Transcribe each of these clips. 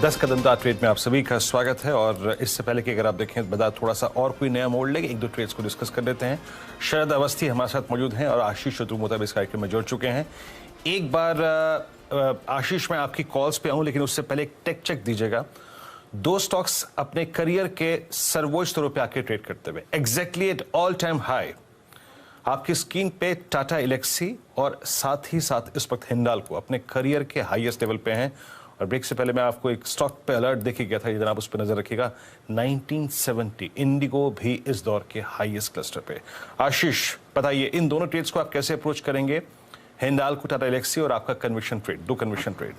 10 कदम दार ट्रेड में आप सभी का स्वागत है। और इससे पहले कि अगर आप देखें बाजार थोड़ा सा और कोई नया मोड़ लेंगे, एक दो ट्रेड्स को डिस्कस कर लेते हैं। शरद अवस्थी हमारे साथ मौजूद हैं और आशीष शत्रुमोता इस कार्यक्रम में जुड़ चुके हैं। एक बार आशीष, मैं आपकी कॉल्स पे आऊं, लेकिन उससे पहले एक टेक चेक दीजिएगा। दो स्टॉक्स अपने करियर के सर्वोच्च स्तरों पे आके ट्रेड करते हुए exactly at all time high. आपकी स्क्रीन पे टाटा एलेक्सी और साथ ही साथ इस वक्त हिंडाल्को अपने करियर के हाईएस्ट लेवल पे हैं। और ब्रेक से पहले मैं आपको एक स्टॉक पे अलर्ट देके गया था, जनाब उस पर नजर रखिएगा। 1970 इंडिगो भी इस दौर के हाईएस्ट क्लस्टर पे। आशीष, बताइए इन दोनों ट्रेड्स को आप कैसे अप्रोच करेंगे? हिंडाल्को, टाटा एलेक्सी और आपका कन्विक्शन ट्रेड, दो conviction trade.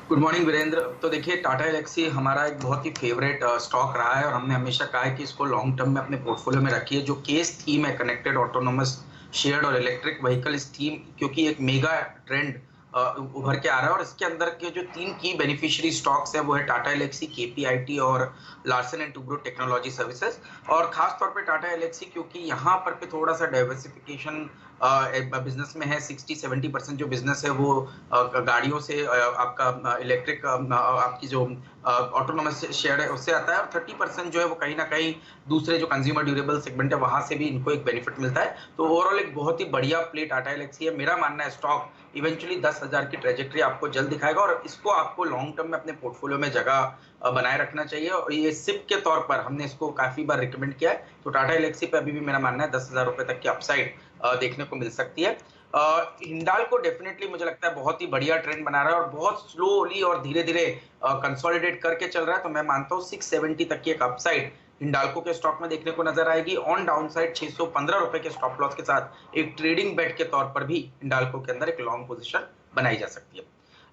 Good morning Virendra. तो देखिए, टाटा एलेक्सी हमारा एक बहुत ही फेवरेट स्टॉक रहा है और हमने हमेशा कहा है कि इसको लॉन्ग टर्म में अपने पोर्टफोलियो में रखिए। जो केस थीम है कनेक्टेड, ऑटोनोमस, शेयर्ड और इलेक्ट्रिक व्हीकल, इस थीम क्योंकि एक मेगा ट्रेंड उभर के आ रहा है और इसके अंदर के जो तीन की बेनिफिशियरी स्टॉक्स है वो है टाटा एलेक्सी, केपीआईटी और Larsen and Toubro technology services. और खास तौर पे टाटा एलेक्सी क्योंकि यहाँ पर पे थोड़ा सा डाइवर्सिफिकेशन बिजनेस में है। 60-70% जो बिजनेस है वो गाड़ियों से, आपका इलेक्ट्रिक, आपकी जो ऑटोनोमस शेयर है उससे आता है, और 30% जो है वो कहीं ना कहीं दूसरे जो कंज्यूमर ड्यूरेबल सेगमेंट है वहां से भी इनको एक बेनिफिट मिलता है। तो ओवरऑल एक बहुत ही बढ़िया प्ले टाटा एलेक्सी है। मेरा मानना है स्टॉक इवेंचुअली 10,000 की ट्रेजेक्टरी आपको जल्द दिखाएगा और इसको आपको लॉन्ग टर्म में अपने पोर्टफोलियो में जगह बनाए रखना चाहिए। और ये सिप के तौर पर हमने इसको काफी बार रिकमेंड किया है। तो टाटा एलेक्सी पे अभी भी मेरा मानना है 10,000 रुपए तक की अपसाइड देखने को मिल सकती है। हिंडाल्को डेफिनेटली मुझे लगता है बहुत ही बढ़िया ट्रेंड बना रहा है और बहुत स्लोली और धीरे धीरे कंसोलिडेट करके चल रहा है। तो मैं मानता हूँ 670 तक की एक अपसाइड हिंडाल्को के स्टॉक में देखने को नजर आएगी। ऑन डाउन साइड 615 रुपए के स्टॉप लॉस के साथ एक ट्रेडिंग बेट के तौर पर भी हिंडाल्को के अंदर एक लॉन्ग पोजीशन बनाई जा सकती है।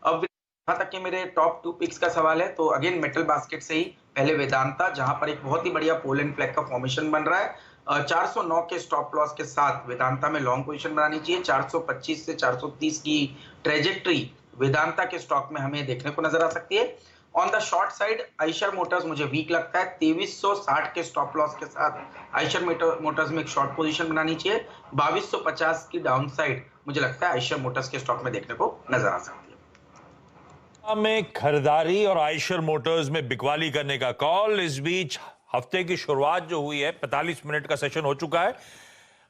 अब यहाँ तक कि मेरे टॉप 2 पिक्स का सवाल है तो अगेन मेटल बास्केट से ही पहले वेदांता, जहां पर एक बहुत ही बढ़िया पोल एंड फ्लैग का फॉर्मेशन बन रहा है। 409 के स्टॉप लॉस के साथ वेदांता में लॉन्ग पोजीशन बनानी चाहिए। 425 से 430 की ट्रेजेक्टरी वेदांता के स्टॉक में हमें देखने को नजर आ सकती है। On the short side Eicher Motors मुझे वीक लगता है। 2360 के स्टॉप लॉस के साथ आइशर मोटर्स में एक शॉर्ट पोजीशन बनानी चाहिए। 2250 की डाउन साइड मुझे लगता है आइशर मोटर्स के स्टॉक में देखने को नजर आ सकती है। में खरीदारी और आइशर मोटर्स में बिकवाली करने का कॉल। इस बीच हफ्ते की शुरुआत जो हुई है, 45 मिनट का सेशन हो चुका है।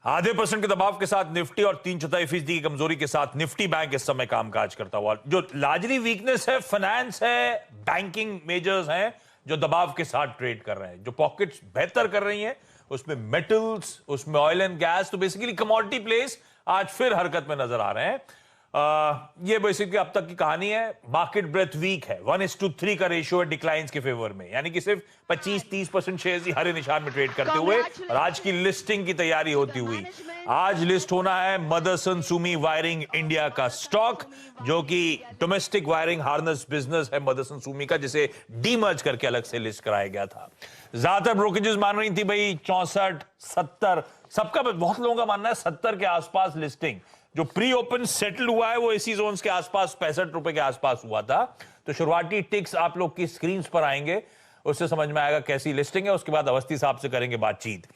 आधे % के दबाव के साथ निफ्टी और 3/4% की कमजोरी के साथ निफ्टी बैंक इस समय कामकाज करता हुआ। जो लार्जली वीकनेस है फाइनेंस है, बैंकिंग मेजर्स हैं जो दबाव के साथ ट्रेड कर रहे हैं। जो पॉकेट्स बेहतर कर रही हैं उसमें मेटल्स, उसमें ऑयल एंड गैस, तो बेसिकली कमोडिटी प्लेस आज फिर हरकत में नजर आ रहे हैं। ये बेसिकली अब तक की कहानी है। मार्केट ब्रेथ वीक है, 1:3 का रेशियो है डिक्लाइंस के फेवर में, यानी कि सिर्फ 25-30% शेयर्स ही हरे निशान में ट्रेड करते हुए। और आज की लिस्टिंग की तैयारी होती हुई आज लिस्ट होना है मदरसन सुमी वायरिंग इंडिया का स्टॉक, जो कि डोमेस्टिक वायरिंग हार्नेस बिजनेस है मदरसन सुमी का, जिसे डीमर्ज करके अलग से लिस्ट कराया गया था। ज्यादातर ब्रोकरेजेस मान रही थी भाई 64, 70, सबका, बहुत लोगों का मानना है 70 के आसपास लिस्टिंग। जो प्री ओपन सेटल हुआ है वो इसी जोन्स के आसपास 65 रुपए के आसपास हुआ था। तो शुरुआती टिक्स आप लोग की स्क्रीन पर आएंगे, उससे समझ में आएगा कैसी लिस्टिंग है। उसके बाद अवस्थी साहब से करेंगे बातचीत।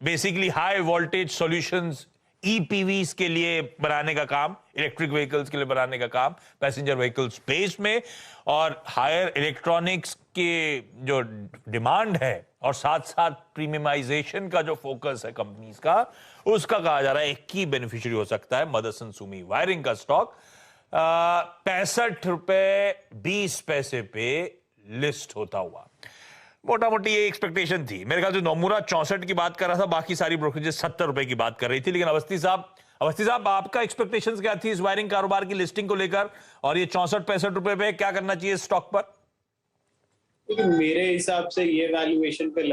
बेसिकली हाई वोल्टेज सॉल्यूशंस ईपीवीज के लिए बनाने का काम, इलेक्ट्रिक व्हीकल्स के लिए बनाने का काम पैसेंजर व्हीकल स्पेस में, और हायर इलेक्ट्रॉनिक्स के जो डिमांड है और साथ साथ प्रीमियमाइजेशन का जो फोकस है कंपनीज का, उसका कहा जा रहा है एक की बेनिफिशियरी हो सकता है मदरसन सुमी वायरिंग का स्टॉक। 65 रुपए 20 पैसे पे लिस्ट होता हुआ। मोटा मोटी ये एक्सपेक्टेशन थी। मेरे ख्याल से नोमुरा 64 की बात कर रहा था, बाकी सारी ब्रोकरेजेस 70 रुपए की बात कर रही थी। लेकिन अवस्थी साहब आपका एक्सपेक्टेशंस क्या थी इस वायरिंग कारोबार की लिस्टिंग को लेकर, और ये 64-65 रुपए पे क्या करना चाहिए स्टॉक पर? लेकिन मेरे हिसाब से ये वैल्यूएशन पे